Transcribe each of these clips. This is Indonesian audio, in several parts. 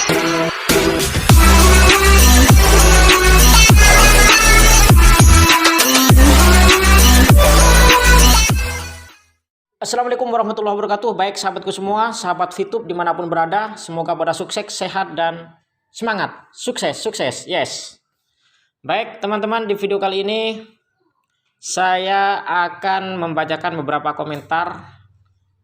Assalamualaikum warahmatullahi wabarakatuh. Baik sahabatku semua, sahabat VTube dimanapun berada, semoga pada sukses, sehat, dan semangat. Sukses, yes. Baik teman-teman, di video kali ini saya akan membacakan beberapa komentar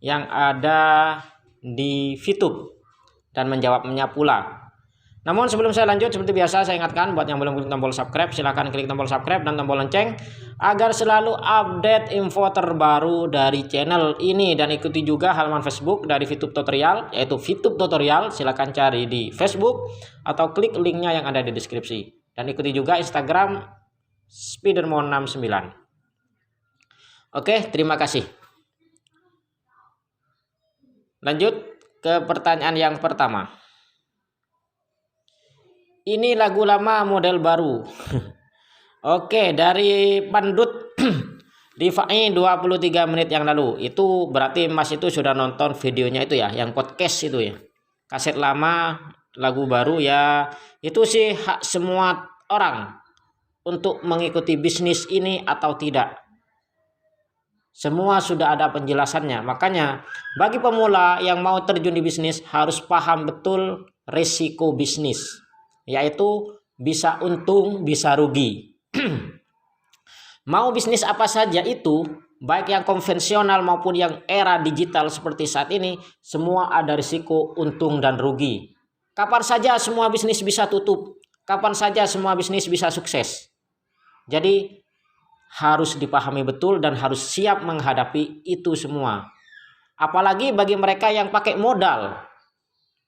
yang ada di VTube dan menjawabnya pula. Namun sebelum saya lanjut, seperti biasa saya ingatkan buat yang belum klik tombol subscribe, silahkan klik tombol subscribe dan tombol lonceng agar selalu update info terbaru dari channel ini. Dan ikuti juga halaman Facebook dari VTube Tutorial, yaitu VTube Tutorial. Silahkan cari di Facebook atau klik linknya yang ada di deskripsi. Dan ikuti juga Instagram Spidermon69. Oke, terima kasih. Lanjut ke pertanyaan yang pertama. Ini lagu lama model baru. Oke, dari Pandut Divai 23 menit yang lalu. Itu berarti Mas itu sudah nonton videonya itu ya, yang podcast itu ya. Kaset lama, lagu baru ya. Itu sih hak semua orang untuk mengikuti bisnis ini atau tidak. Semua sudah ada penjelasannya. Makanya bagi pemula yang mau terjun di bisnis harus paham betul risiko bisnis. Yaitu bisa untung, bisa rugi. Mau bisnis apa saja itu, baik yang konvensional maupun yang era digital seperti saat ini, semua ada risiko untung dan rugi. Kapan saja semua bisnis bisa tutup, kapan saja semua bisnis bisa sukses. Jadi harus dipahami betul dan harus siap menghadapi itu semua. Apalagi bagi mereka yang pakai modal.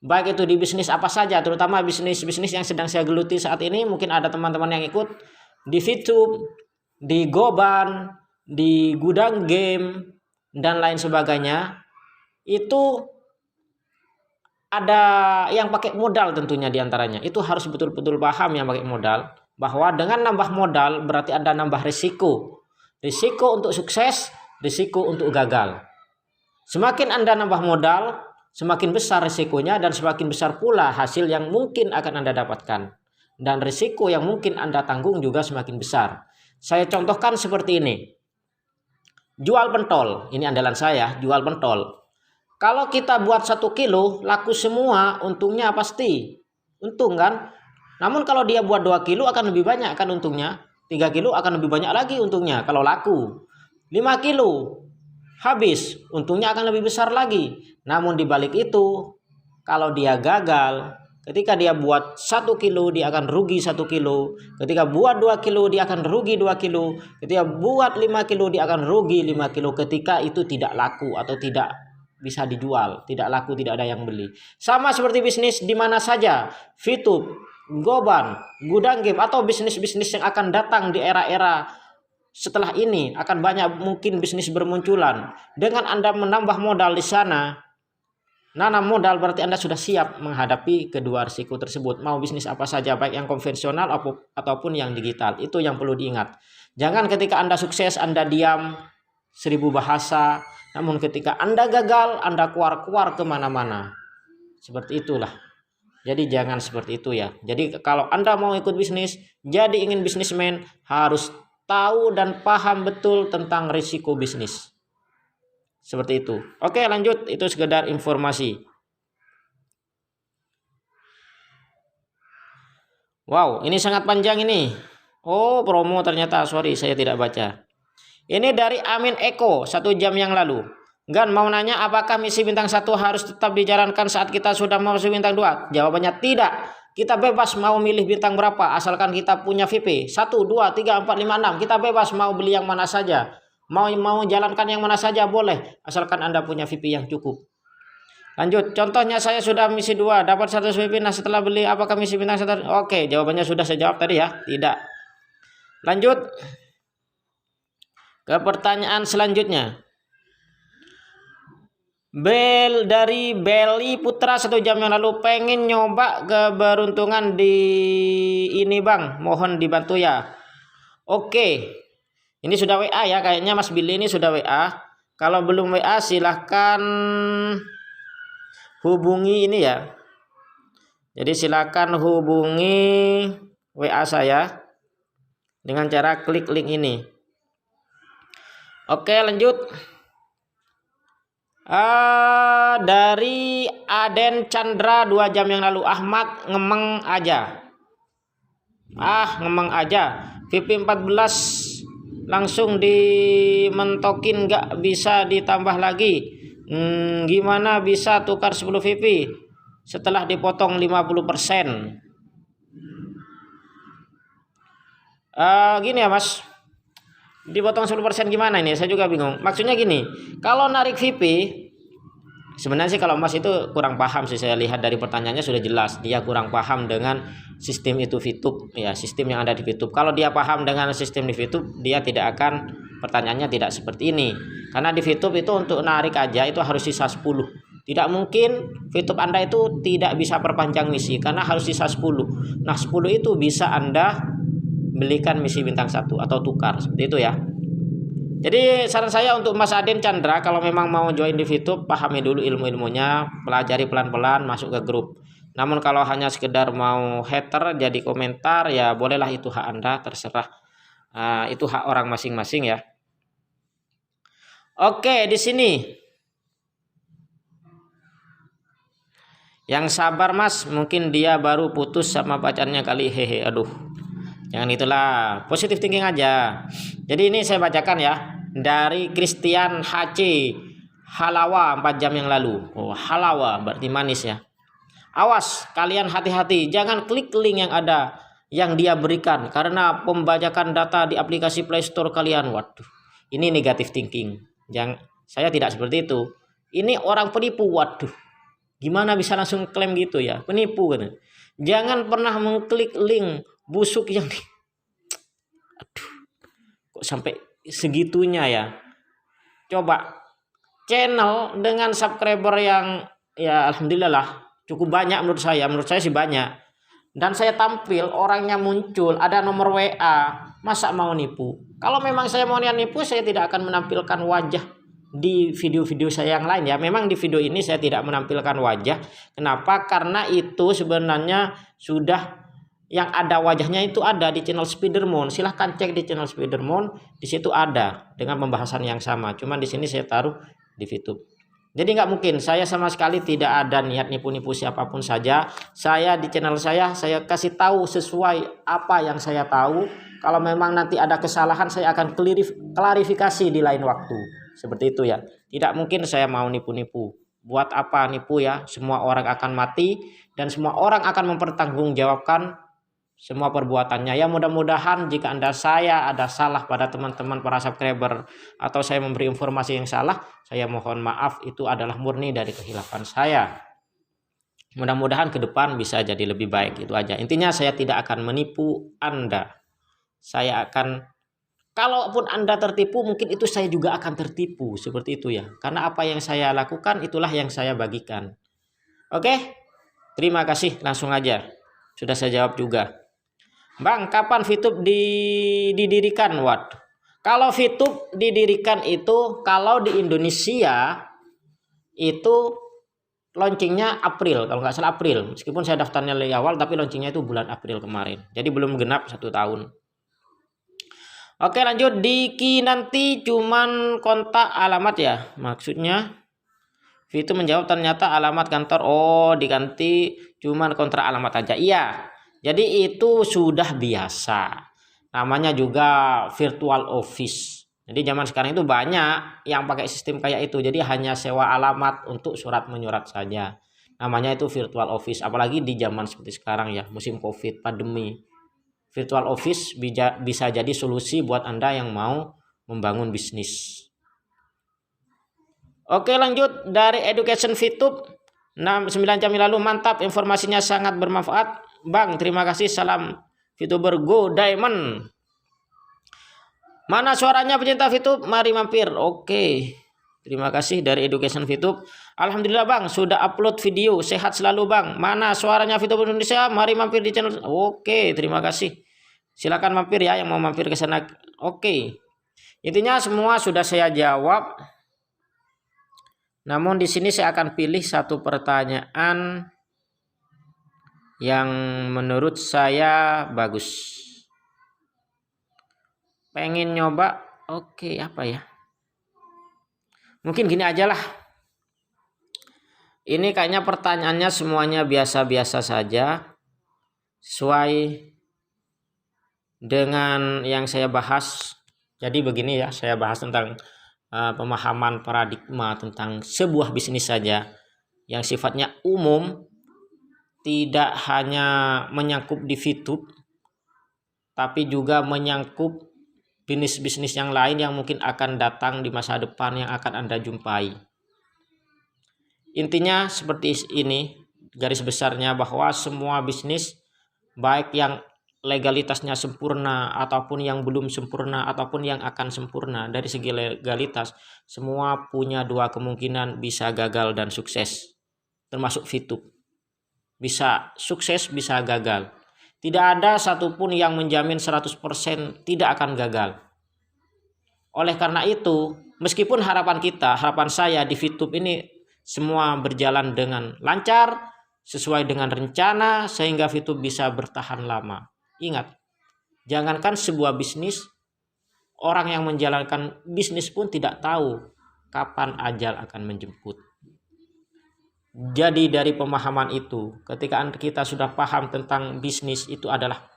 Baik itu di bisnis apa saja, terutama bisnis-bisnis yang sedang saya geluti saat ini. Mungkin ada teman-teman yang ikut di VTube, di Goban, di Gudang Game, dan lain sebagainya. Itu ada yang pakai modal tentunya diantaranya. Itu harus betul-betul paham yang pakai modal. Bahwa dengan nambah modal berarti Anda nambah risiko. Risiko untuk sukses, risiko untuk gagal. Semakin Anda nambah modal, semakin besar risikonya dan semakin besar pula hasil yang mungkin akan Anda dapatkan. Dan risiko yang mungkin Anda tanggung juga semakin besar. Saya contohkan seperti ini. Jual pentol, ini andalan saya, jual pentol. Kalau kita buat 1 kilo, laku semua, untungnya pasti. Untung kan? Namun kalau dia buat 2 kilo akan lebih banyak kan untungnya. 3 kilo akan lebih banyak lagi untungnya kalau laku. 5 kilo. Habis, untungnya akan lebih besar lagi. Namun dibalik itu, kalau dia gagal, ketika dia buat 1 kilo, dia akan rugi 1 kilo. Ketika buat 2 kilo, dia akan rugi 2 kilo. Ketika buat 5 kilo, dia akan rugi 5 kilo. Ketika itu tidak laku atau tidak bisa dijual, tidak laku, tidak ada yang beli. Sama seperti bisnis di mana saja, VTube, Goban, Gudang Game, atau bisnis-bisnis yang akan datang di era-era setelah ini akan banyak mungkin bisnis bermunculan. Dengan Anda menambah modal di sana, nanam modal berarti Anda sudah siap menghadapi kedua risiko tersebut. Mau bisnis apa saja, baik yang konvensional ataupun yang digital. Itu yang perlu diingat. Jangan ketika Anda sukses, Anda diam 1000 bahasa. Namun ketika Anda gagal, Anda keluar kemana-mana. Seperti itulah. Jadi jangan seperti itu ya. Jadi kalau Anda mau ikut bisnis, jadi ingin bisnismen, harus tahu dan paham betul tentang risiko bisnis. Seperti itu. Oke, lanjut. Itu sekedar informasi. Wow, ini sangat panjang ini. Oh, promo ternyata. Sorry, saya tidak baca. Ini dari Amin Eko 1 jam yang lalu. Gan mau nanya, apakah misi bintang 1 harus tetap dijalankan saat kita sudah masuk bintang 2? Jawabannya tidak. Kita bebas mau milih bintang berapa, asalkan kita punya VP 1, 2, 3, 4, 5, 6. Kita bebas mau beli yang mana saja. Mau jalankan yang mana saja boleh, asalkan Anda punya VP yang cukup. Lanjut, contohnya saya sudah misi 2, dapat 100 VP. Nah setelah beli, apakah misi bintang 1? Oke, jawabannya sudah saya jawab tadi ya. Tidak. Lanjut ke pertanyaan selanjutnya. Dari Beli Putra 1 jam yang lalu, pengen nyoba keberuntungan di ini bang, mohon dibantu ya. Oke, ini sudah WA ya, kayaknya Mas Billy ini sudah WA. Kalau belum WA silahkan hubungi ini ya, Jadi silakan hubungi WA saya dengan cara klik link ini. Oke, lanjut. Dari Aden Chandra 2 jam yang lalu, Ahmad ngemeng aja. Ngemeng aja. VIP 14 langsung dimentokin, nggak bisa ditambah lagi. Gimana bisa tukar 10 VIP setelah dipotong 50%? Gini ya Mas, dipotong 10% gimana ini? Saya juga bingung. Maksudnya gini, kalau narik VIP, sebenarnya sih kalau Mas itu kurang paham sih, saya lihat dari pertanyaannya sudah jelas dia kurang paham dengan sistem itu VTube ya, sistem yang ada di VTube. Kalau dia paham dengan sistem di VTube, dia tidak akan, pertanyaannya tidak seperti ini. Karena di VTube itu untuk narik aja itu harus sisa 10. Tidak mungkin VTube Anda itu tidak bisa perpanjang misi karena harus sisa 10. Nah, 10 itu bisa Anda belikan misi bintang 1 atau tukar seperti itu ya. Jadi saran saya untuk Mas Aden Chandra, kalau memang mau join di VTube, pahami dulu ilmu-ilmunya, pelajari pelan-pelan, masuk ke grup. Namun kalau hanya sekedar mau hater jadi komentar, ya bolehlah, itu hak Anda, terserah. Itu hak orang masing-masing ya. Oke, di sini. Yang sabar Mas, mungkin dia baru putus sama pacarnya kali, hehe. Aduh. Jangan itulah, positif thinking aja. Jadi ini saya bacakan ya, dari Christian HC, Halawa 4 jam yang lalu. Halawa berarti manis ya. Awas, kalian hati-hati, jangan klik link yang ada yang dia berikan karena pembajakan data di aplikasi Play Store kalian. Waduh, ini negatif thinking. Saya tidak seperti itu. Ini orang penipu. Waduh, gimana bisa langsung klaim gitu ya, penipu kan. Jangan pernah mengklik link busuk yang aduh, kok sampai segitunya ya. Coba channel dengan subscriber yang ya alhamdulillah lah cukup banyak, menurut saya sih banyak, dan saya tampil orangnya muncul, ada nomor WA, masa mau nipu? Kalau memang saya mau nipu, saya tidak akan menampilkan wajah di video-video saya yang lain ya. Memang di video ini saya tidak menampilkan wajah. Kenapa? Karena itu sebenarnya sudah, yang ada wajahnya itu ada di channel Spidermoon. Silahkan cek di channel Spidermoon, di situ ada dengan pembahasan yang sama. Cuman di sini saya taruh di VTube. Jadi nggak mungkin, saya sama sekali tidak ada niat nipu-nipu siapapun saja. Saya di channel saya kasih tahu sesuai apa yang saya tahu. Kalau memang nanti ada kesalahan, saya akan klarifikasi di lain waktu. Seperti itu ya. Tidak mungkin saya mau nipu-nipu. Buat apa nipu ya? Semua orang akan mati dan semua orang akan mempertanggungjawabkan semua perbuatannya. Ya mudah-mudahan jika saya ada salah pada teman-teman para subscriber atau saya memberi informasi yang salah, saya mohon maaf, itu adalah murni dari kekhilafan saya. Mudah-mudahan ke depan bisa jadi lebih baik, itu aja. Intinya saya tidak akan menipu Anda. Saya akan, kalaupun Anda tertipu, mungkin itu saya juga akan tertipu, seperti itu ya. Karena apa yang saya lakukan itulah yang saya bagikan. Oke? Terima kasih, langsung aja. Sudah saya jawab juga. Bang, kapan VTube didirikan? Waduh. Kalau VTube didirikan itu, kalau di Indonesia itu launchingnya April, kalau nggak salah April. Meskipun saya daftarnya lebih awal, tapi launchingnya itu bulan April kemarin. Jadi belum genap 1 tahun. Oke, lanjut. Diki nanti cuman kontak alamat ya, maksudnya. VTube menjawab ternyata alamat kantor. Diganti cuman kontrak alamat aja. Iya. Jadi itu sudah biasa. Namanya juga virtual office. Jadi zaman sekarang itu banyak yang pakai sistem kayak itu. Jadi hanya sewa alamat untuk surat menyurat saja. Namanya itu virtual office. Apalagi di zaman seperti sekarang ya, musim Covid, pandemi. Virtual office bisa jadi solusi buat Anda yang mau membangun bisnis. Oke, lanjut dari Education VTube 9 jam yang lalu. Mantap, informasinya sangat bermanfaat. Bang, terima kasih. Salam VTuber Go Diamond. Mana suaranya pecinta VTube? Mari mampir. Oke. Terima kasih dari Education VTube. Alhamdulillah Bang, sudah upload video. Sehat selalu Bang. Mana suaranya VTuber Indonesia? Mari mampir di channel. Oke, terima kasih. Silakan mampir ya yang mau mampir ke sana. Oke. Intinya semua sudah saya jawab. Namun di sini saya akan pilih satu pertanyaan yang menurut saya bagus. Pengen nyoba, oke, apa ya? Mungkin gini aja lah. Ini kayaknya pertanyaannya semuanya biasa-biasa saja, sesuai dengan yang saya bahas. Jadi begini ya, saya bahas tentang pemahaman paradigma tentang sebuah bisnis saja yang sifatnya umum, tidak hanya menyangkut di VTube, tapi juga menyangkut bisnis-bisnis yang lain yang mungkin akan datang di masa depan yang akan Anda jumpai. Intinya seperti ini, garis besarnya, bahwa semua bisnis, baik yang legalitasnya sempurna ataupun yang belum sempurna ataupun yang akan sempurna, dari segi legalitas semua punya dua kemungkinan, bisa gagal dan sukses. Termasuk VTube, bisa sukses bisa gagal. Tidak ada satupun yang menjamin 100% tidak akan gagal. Oleh karena itu, meskipun harapan saya di VTube ini semua berjalan dengan lancar, sesuai dengan rencana, sehingga VTube bisa bertahan lama. Ingat, jangankan sebuah bisnis, orang yang menjalankan bisnis pun tidak tahu kapan ajal akan menjemput. Jadi dari pemahaman itu, ketika kita sudah paham tentang bisnis, itu adalah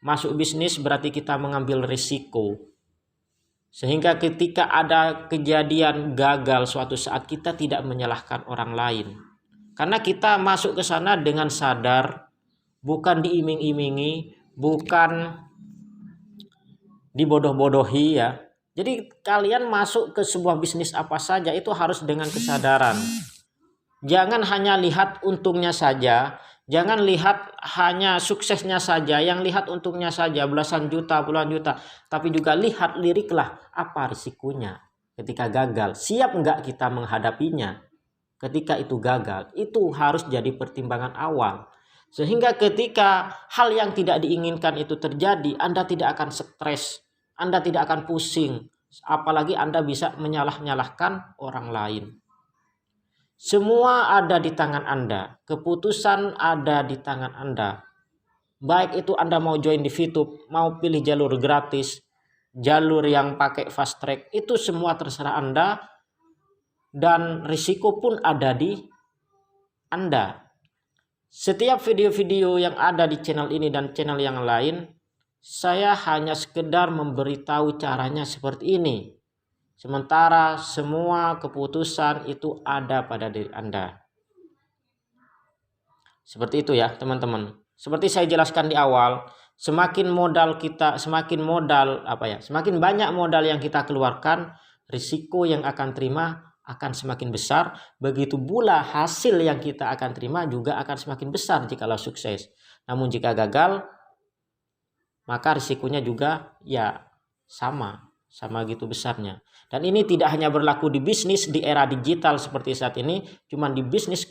masuk bisnis berarti kita mengambil risiko. Sehingga ketika ada kejadian gagal suatu saat, kita tidak menyalahkan orang lain. Karena kita masuk ke sana dengan sadar, bukan diiming-imingi, bukan dibodoh-bodohi ya. Jadi kalian masuk ke sebuah bisnis apa saja itu harus dengan kesadaran. Jangan hanya lihat untungnya saja, jangan lihat hanya suksesnya saja, yang lihat untungnya saja belasan juta, puluhan juta, tapi juga lihat liriklah apa risikonya ketika gagal. Siap enggak kita menghadapinya ketika itu gagal? Itu harus jadi pertimbangan awal. Sehingga ketika hal yang tidak diinginkan itu terjadi, Anda tidak akan stres, Anda tidak akan pusing, apalagi Anda bisa menyalah-nyalahkan orang lain. Semua ada di tangan Anda, keputusan ada di tangan Anda. Baik itu Anda mau join di VTube, mau pilih jalur gratis, jalur yang pakai fast track, itu semua terserah Anda, dan risiko pun ada di Anda. Setiap video-video yang ada di channel ini dan channel yang lain, saya hanya sekedar memberitahu caranya seperti ini. Sementara semua keputusan itu ada pada diri Anda. Seperti itu ya teman-teman. Seperti saya jelaskan di awal, semakin banyak modal yang kita keluarkan, risiko yang akan terima akan semakin besar. Begitu pula hasil yang kita akan terima juga akan semakin besar jikalau sukses. Namun jika gagal, maka risikonya juga ya sama gitu besarnya. Dan ini tidak hanya berlaku di bisnis di era digital seperti saat ini, cuman di bisnis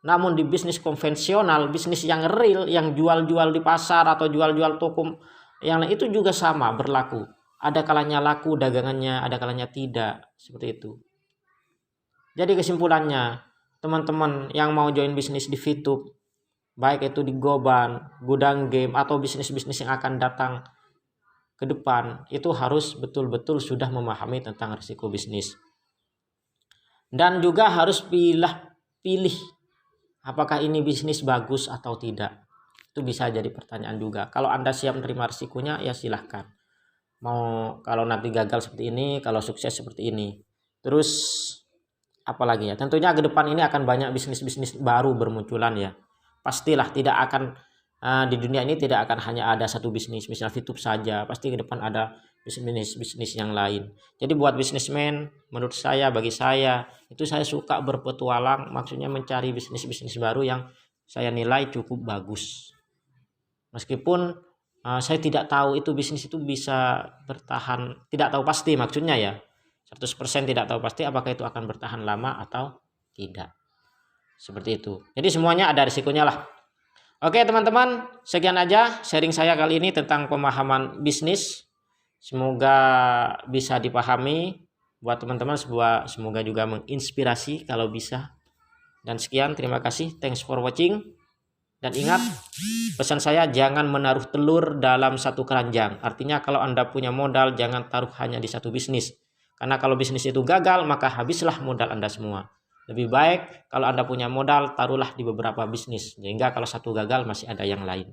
namun di bisnis konvensional, bisnis yang real, yang jual-jual di pasar atau jual-jual toko yang lain, itu juga sama berlaku. Ada kalanya laku dagangannya, ada kalanya tidak, seperti itu. Jadi kesimpulannya, teman-teman yang mau join bisnis di VTube, baik itu di Goban, Gudang Game, atau bisnis-bisnis yang akan datang ke depan, itu harus betul-betul sudah memahami tentang risiko bisnis. Dan juga harus pilih apakah ini bisnis bagus atau tidak. Itu bisa jadi pertanyaan juga. Kalau Anda siap menerima risikonya, ya silahkan. Kalau nanti gagal seperti ini, kalau sukses seperti ini. Terus apalagi ya? Tentunya ke depan ini akan banyak bisnis-bisnis baru bermunculan ya. Pastilah tidak akan di dunia ini tidak akan hanya ada satu bisnis, misalnya VTube saja, pasti ke depan ada bisnis yang lain. Jadi buat bisnismen, menurut saya, bagi saya, itu saya suka berpetualang, maksudnya mencari bisnis-bisnis baru yang saya nilai cukup bagus. Meskipun saya tidak tahu itu bisnis itu bisa bertahan, tidak tahu pasti maksudnya ya, 100% tidak tahu pasti apakah itu akan bertahan lama atau tidak. Seperti itu. Jadi semuanya ada risikonya lah. Oke teman-teman, sekian aja sharing saya kali ini tentang pemahaman bisnis. Semoga bisa dipahami buat teman-teman, semoga juga menginspirasi kalau bisa. Dan sekian, terima kasih, thanks for watching. Dan ingat, pesan saya jangan menaruh telur dalam satu keranjang. Artinya kalau Anda punya modal jangan taruh hanya di satu bisnis. Karena kalau bisnis itu gagal maka habislah modal Anda semua. Lebih baik kalau Anda punya modal taruhlah di beberapa bisnis. Sehingga kalau satu gagal masih ada yang lain.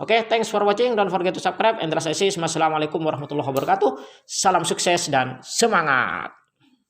Oke, thanks for watching. Don't forget to subscribe. And Assalamualaikum warahmatullahi wabarakatuh. Salam sukses dan semangat.